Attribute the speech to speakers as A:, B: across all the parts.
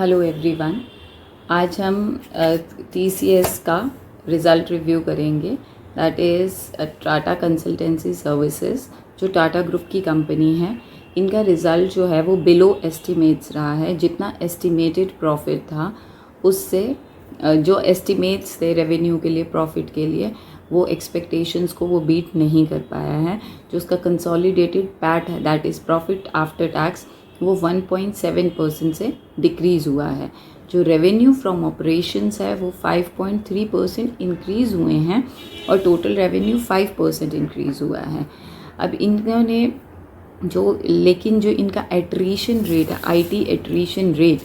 A: Hello everyone. आज हम TCS का रिज़ल्ट रिव्यू करेंगे। That is Tata consultancy services, जो टाटा ग्रुप की कंपनी है। इनका रिज़ल्ट जो है वो बिलो एस्टिमेट्स रहा है। जितना एस्टिमेटेड प्रॉफिट था उससे जो एस्टिमेट्स थे रेवेन्यू के लिए, प्रॉफिट के लिए, वो एक्सपेक्टेशंस को वो बीट नहीं कर पाया है। जो उसका कंसोलिडेटेड पैट है, that is profit after tax, वो 1.7% से डिक्रीज़ हुआ है। जो रेवेन्यू फ्रॉम ऑपरेशंस है वो 5.3% इंक्रीज़ हुए हैं और टोटल रेवेन्यू 5% इंक्रीज़ हुआ है। अब इन्होंने लेकिन जो इनका एट्रीशन रेट है, IT एट्रीशन रेट,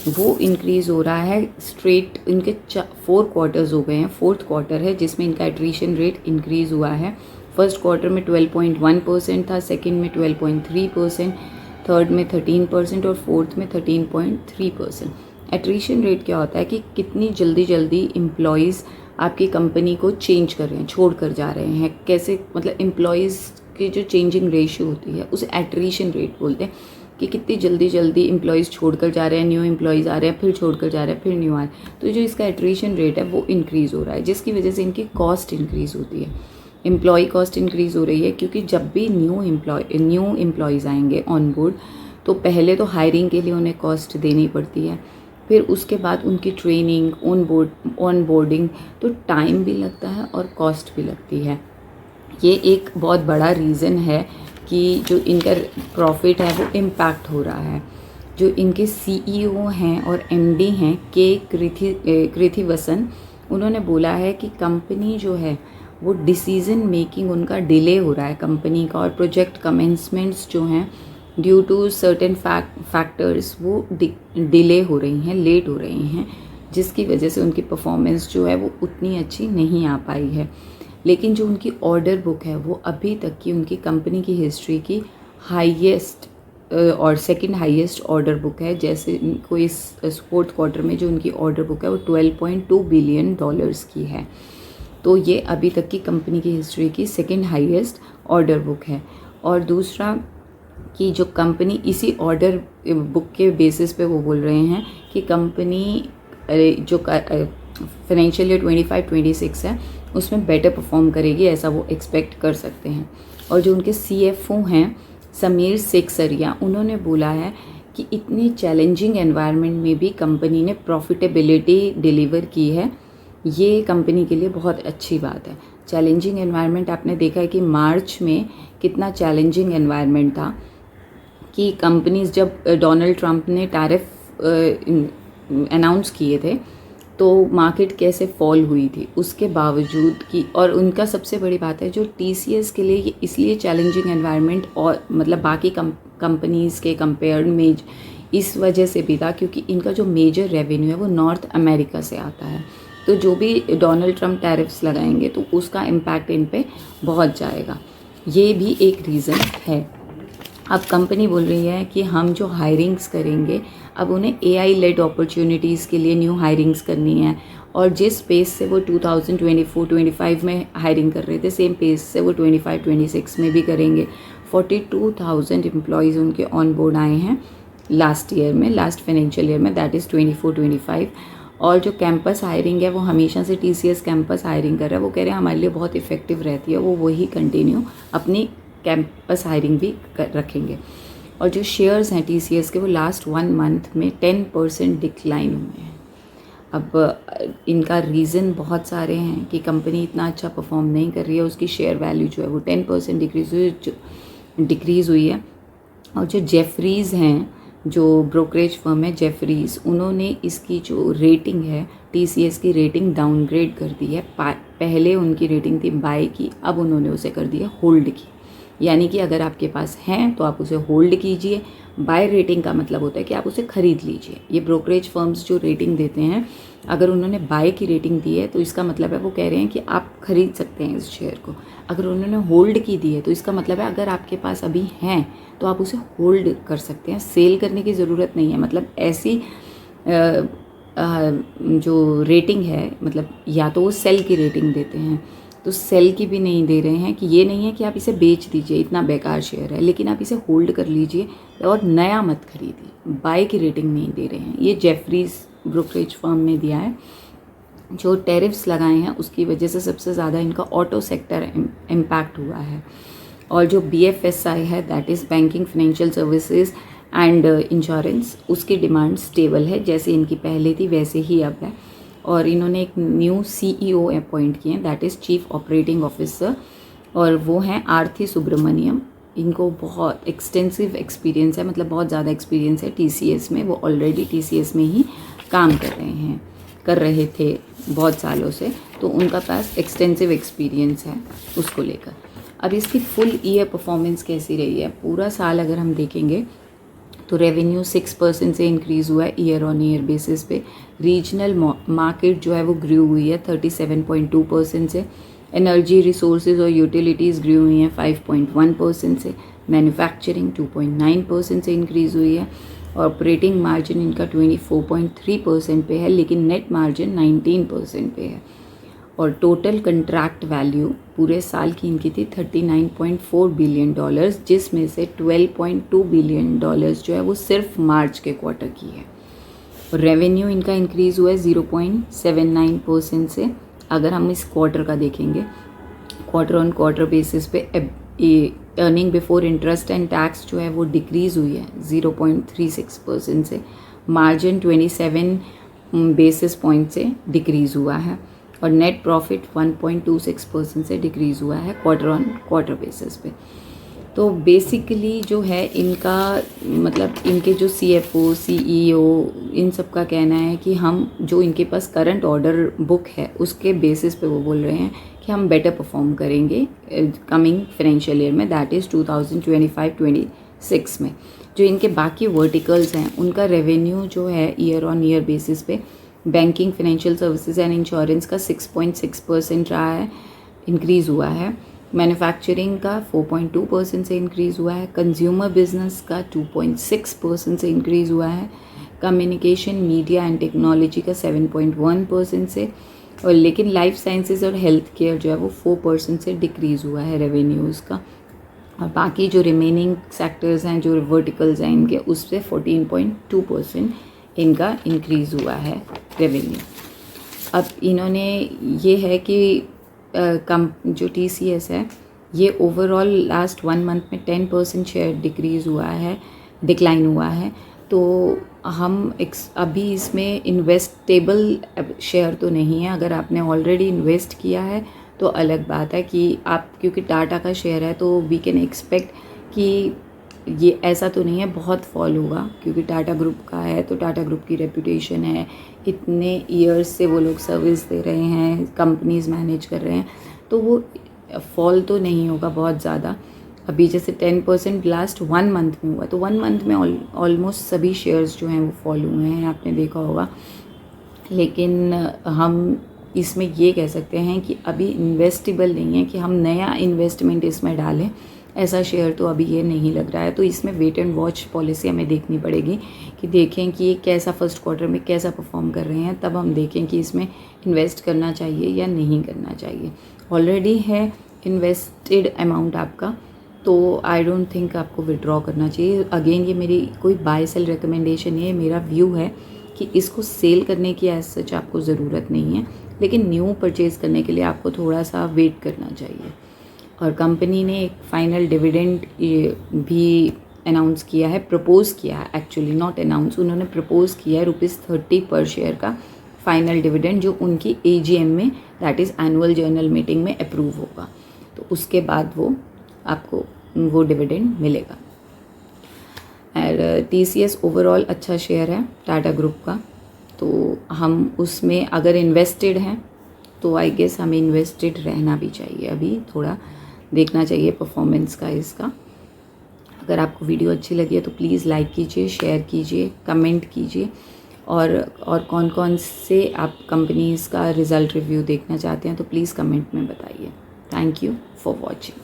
A: वो इंक्रीज़ हो रहा है स्ट्रेट। इनके 4 क्वार्टर्स हो गए हैं, 4th क्वार्टर है जिसमें इनका एट्रीशन रेट इंक्रीज़ हुआ है। फर्स्ट क्वार्टर में 12.1% था, सेकेंड में 12.3%, थर्ड में 13% और फोर्थ में 13.3%। एट्रीशन रेट क्या होता है कि कितनी जल्दी एम्प्लॉयज़ आपकी कंपनी को चेंज कर रहे हैं, छोड़ कर जा रहे हैं, कैसे, मतलब एम्प्लॉयज़ की जो चेंजिंग रेशियो होती है उसे एट्रीशन रेट बोलते हैं। कि कितनी जल्दी एम्प्लॉयज़ छोड़ कर जा रहे हैं, न्यू एम्प्लॉयज़ आ रहे हैं, फिर छोड़ कर जा रहे हैं, फिर न्यू आ रहे हैं। तो जो इसका एट्रीशन रेट है वो इंक्रीज़ हो रहा है, जिसकी वजह से इनकी कॉस्ट इंक्रीज़ होती है। एम्प्लॉय कॉस्ट इंक्रीज़ हो रही है क्योंकि जब भी न्यू एम्प्लॉयज़ आएंगे ऑन बोर्ड, तो पहले तो हायरिंग के लिए उन्हें कॉस्ट देनी पड़ती है, फिर उसके बाद उनकी ट्रेनिंग, ऑन बोर्डिंग, तो टाइम भी लगता है और कॉस्ट भी लगती है। ये एक बहुत बड़ा रीज़न है कि जो इनका प्रॉफिट है वो इम्पैक्ट हो रहा है। जो इनके CEO हैं और MD हैं कृथिवसन, उन्होंने बोला है कि कंपनी जो है वो डिसीज़न मेकिंग उनका डिले हो रहा है कंपनी का, और प्रोजेक्ट कमेंसमेंट्स जो हैं ड्यू टू सर्टेन फैक्टर्स वो डिले हो रही हैं, लेट हो रही हैं, जिसकी वजह से उनकी परफॉर्मेंस जो है वो उतनी अच्छी नहीं आ पाई है। लेकिन जो उनकी ऑर्डर बुक है वो अभी तक की उनकी कंपनी की हिस्ट्री की हाईएस्ट और सेकंड हाईएस्ट ऑर्डर बुक है। जैसे इनको इस 4th क्वार्टर में जो उनकी ऑर्डर बुक है वो $12.2 बिलियन की है। तो ये अभी तक की कंपनी की हिस्ट्री की सेकंड हाईएस्ट ऑर्डर बुक है। और दूसरा कि जो कंपनी इसी ऑर्डर बुक के बेसिस पे वो बोल रहे हैं कि कंपनी जो फाइनेंशियल ईयर 25-26 है उसमें बेटर परफॉर्म करेगी, ऐसा वो एक्सपेक्ट कर सकते हैं। और जो उनके CFO हैं समीर सेक्सरिया, उन्होंने बोला है कि इतनी चैलेंजिंग एनवायरनमेंट में भी कंपनी ने प्रॉफिटेबिलिटी डिलीवर की है। ये कंपनी के लिए बहुत अच्छी बात है। चैलेंजिंग एनवायरनमेंट आपने देखा है कि मार्च में कितना चैलेंजिंग एनवायरनमेंट था, कि कंपनीज जब डोनाल्ड ट्रंप ने टैरिफ अनाउंस किए थे तो मार्केट कैसे फॉल हुई थी, उसके बावजूद कि, और उनका सबसे बड़ी बात है जो TCS के लिए ये इसलिए चैलेंजिंग एनवायरनमेंट और मतलब बाकी कंपनीज़ के कंपेयर में इस वजह से भी था क्योंकि इनका जो मेजर रेवेन्यू है वो नॉर्थ अमेरिका से आता है। तो जो भी डोनाल्ड ट्रंप टैरिफ्स लगाएंगे तो उसका इम्पैक्ट इन पे बहुत जाएगा। ये भी एक रीज़न है। अब कंपनी बोल रही है कि हम जो हायरिंग्स करेंगे, अब उन्हें AI लेड अपॉर्चुनिटीज़ के लिए न्यू हायरिंग्स करनी है, और जिस पेस से वो 2024-25 में हायरिंग कर रहे थे, सेम पेस से वो 25-26 में भी करेंगे। 42,000 एम्प्लॉयज़ उनके ऑन बोर्ड आए हैं लास्ट फाइनेंशियल ईयर में, दैट इज़ 24-25। और जो कैंपस हायरिंग है वो हमेशा से TCS कैंपस हायरिंग कर रहा है, वो कह रहे हैं हमारे लिए बहुत इफ़ेक्टिव रहती है, वो वही कंटिन्यू अपनी कैंपस हायरिंग भी रखेंगे। और जो शेयर्स हैं TCS के वो लास्ट 1 मंथ में 10% डिक्लाइन हुए हैं। अब इनका रीज़न बहुत सारे हैं कि कंपनी इतना अच्छा परफॉर्म नहीं कर रही है, उसकी शेयर वैल्यू जो है वो 10% डिक्रीज़ हुई है। और जो जेफरीज़ हैं, जो ब्रोकरेज फर्म है जेफरीज़, उन्होंने इसकी जो रेटिंग है TCS की रेटिंग डाउनग्रेड कर दी है। पहले उनकी रेटिंग थी बाय की, अब उन्होंने उसे कर दी है होल्ड की। यानी कि अगर आपके पास हैं तो आप उसे होल्ड कीजिए। बाय रेटिंग का मतलब होता है कि आप उसे ख़रीद लीजिए। ये ब्रोकरेज फर्म्स जो रेटिंग देते हैं, अगर उन्होंने बाय की रेटिंग दी है तो इसका मतलब है वो कह रहे हैं कि आप ख़रीद सकते हैं इस शेयर को। अगर उन्होंने होल्ड की दी है तो इसका मतलब है अगर आपके पास अभी हैं तो आप उसे होल्ड कर सकते हैं, सेल करने की ज़रूरत नहीं है। मतलब ऐसी जो रेटिंग है, मतलब या तो वो सेल की रेटिंग देते हैं, तो सेल की भी नहीं दे रहे हैं, कि ये नहीं है कि आप इसे बेच दीजिए, इतना बेकार शेयर है, लेकिन आप इसे होल्ड कर लीजिए और नया मत खरीदिए, बाय की रेटिंग नहीं दे रहे हैं। ये जेफरीज ब्रोकरेज फर्म ने दिया है। जो टैरिफ्स लगाए हैं उसकी वजह से सबसे ज़्यादा इनका ऑटो सेक्टर इम्पैक्ट हुआ है। और जो BFSI है, that is banking, financial services and insurance, उसकी डिमांड स्टेबल है, जैसे इनकी पहले थी वैसे ही अब है। और इन्होंने एक न्यू CEO अपॉइंट किए हैं, that is chief operating officer, और वो हैं आरती सुब्रमण्यम। इनको बहुत एक्सटेंसिव एक्सपीरियंस है, मतलब बहुत ज़्यादा एक्सपीरियंस है TCS में। वो ऑलरेडी TCS में ही काम कर रहे थे बहुत सालों से, तो उनका पास एक्सटेंसिव एक्सपीरियंस है उसको लेकर। अब इसकी फुल ईयर परफॉर्मेंस कैसी रही है, पूरा साल अगर हम देखेंगे तो रेवेन्यू 6% से इंक्रीज़ हुआ है ईयर ऑन ईयर बेसिस पे। रीजनल मार्केट जो है वो ग्रू हुई है 37.2% से। एनर्जी रिसोर्सेज और यूटिलिटीज़ ग्रू हुई हैं 5.1% से। मैन्युफैक्चरिंग 2.9% से इंक्रीज़ हुई है। ऑपरेटिंग मार्जिन इनका 24.3% पे है, लेकिन नेट मार्जिन 19% पे है। और टोटल कंट्रैक्ट वैल्यू पूरे साल की इनकी थी $39.4 बिलियन, जिसमें से $12.2 बिलियन जो है वो सिर्फ मार्च के क्वार्टर की है। और रेवेन्यू इनका इंक्रीज़ हुआ है 0.79% से। अगर हम इस क्वार्टर का देखेंगे, क्वार्टर ऑन क्वार्टर बेसिस पे earning before interest and tax जो है वो डिक्रीज़ हुई है 0.36% से। मार्जिन 27 बेसिस पॉइंट से डिक्रीज़ हुआ है। और नेट प्रॉफिट 1.26% से डिक्रीज़ हुआ है क्वार्टर ऑन क्वार्टर बेसिस पे। तो बेसिकली जो है इनका मतलब इनके जो CFO CEO इन सब का कहना है कि हम जो इनके पास करंट ऑर्डर बुक है उसके बेसिस पे वो बोल रहे हैं कि हम बेटर परफॉर्म करेंगे कमिंग फाइनेंशियल ईयर में, दैट इज़ 2025-26 में। जो इनके बाकी वर्टिकल्स हैं उनका रेवेन्यू जो है ईयर ऑन ईयर बेसिस पे banking, financial services and insurance का 6.6% रहा है, इंक्रीज़ हुआ है। मैन्युफैक्चरिंग का 4.2% से इंक्रीज़ हुआ है। कंज्यूमर बिजनेस का 2.6% से इंक्रीज़ हुआ है। कम्युनिकेशन, मीडिया एंड टेक्नोलॉजी का 7.1% से। और लेकिन लाइफ साइंसेज और हेल्थ केयर जो है वो 4% से डिक्रीज़ हुआ है रेवेन्यूज़ का। और बाकी जो रिमेनिंग सेक्टर्स हैं, जो वर्टिकल्स हैं इनके, उस पर 14.2% इनका इंक्रीज़ हुआ है रेवेन्यू। अब इन्होंने ये है कि जो TCS है ये ओवरऑल लास्ट 1 मंथ में 10% शेयर डिक्लाइन हुआ है। तो हम अभी इसमें इन्वेस्टेबल शेयर तो नहीं है। अगर आपने ऑलरेडी इन्वेस्ट किया है तो अलग बात है कि आप, क्योंकि टाटा का शेयर है तो वी कैन एक्सपेक्ट कि ये ऐसा तो नहीं है बहुत फॉल होगा, क्योंकि टाटा ग्रुप का है तो टाटा ग्रुप की रेपुटेशन है, इतने ईयर्स से वो लोग सर्विस दे रहे हैं, कंपनीज मैनेज कर रहे हैं, तो वो फॉल तो नहीं होगा बहुत ज़्यादा। अभी जैसे 10% लास्ट 1 मंथ में हुआ, तो 1 मंथ में ऑलमोस्ट सभी शेयर्स जो हैं वो फॉल हुए हैं, आपने देखा होगा। लेकिन हम इसमें ये कह सकते हैं कि अभी इन्वेस्टेबल नहीं है कि हम नया इन्वेस्टमेंट इसमें डालें, ऐसा शेयर तो अभी ये नहीं लग रहा है। तो इसमें वेट एंड वॉच पॉलिसी हमें देखनी पड़ेगी कि देखें कि ये कैसा फर्स्ट क्वार्टर में कैसा परफॉर्म कर रहे हैं, तब हम देखें कि इसमें इन्वेस्ट करना चाहिए या नहीं करना चाहिए। ऑलरेडी है इन्वेस्टेड अमाउंट आपका, तो आई डोंट थिंक आपको विड्रॉ करना चाहिए। अगेन ये मेरी कोई बाय सेल रिकमेंडेशन नहीं है, मेरा व्यू है कि इसको सेल करने की एज सच आपको ज़रूरत नहीं है, लेकिन न्यू परचेज़ करने के लिए आपको थोड़ा सा वेट करना चाहिए। और कंपनी ने एक फाइनल डिविडेंड भी अनाउंस किया है, प्रपोज़ किया है, एक्चुअली नॉट अनाउंस, उन्होंने प्रपोज़ किया है ₹30 पर शेयर का फाइनल डिविडेंड, जो उनकी AGM में, that is annual general meeting में अप्रूव होगा। तो उसके बाद वो आपको वो डिविडेंड मिलेगा। और TCS ओवरऑल अच्छा शेयर है टाटा ग्रुप का, तो हम उसमें अगर इन्वेस्टेड हैं तो आई गेस हमें इन्वेस्टेड रहना भी चाहिए। अभी थोड़ा देखना चाहिए परफॉर्मेंस का इसका। अगर आपको वीडियो अच्छी लगी है तो प्लीज़ लाइक कीजिए, शेयर कीजिए, कमेंट कीजिए, और कौन कौन से आप कंपनीज़ का रिज़ल्ट रिव्यू देखना चाहते हैं तो प्लीज़ कमेंट में बताइए। Thank you for watching.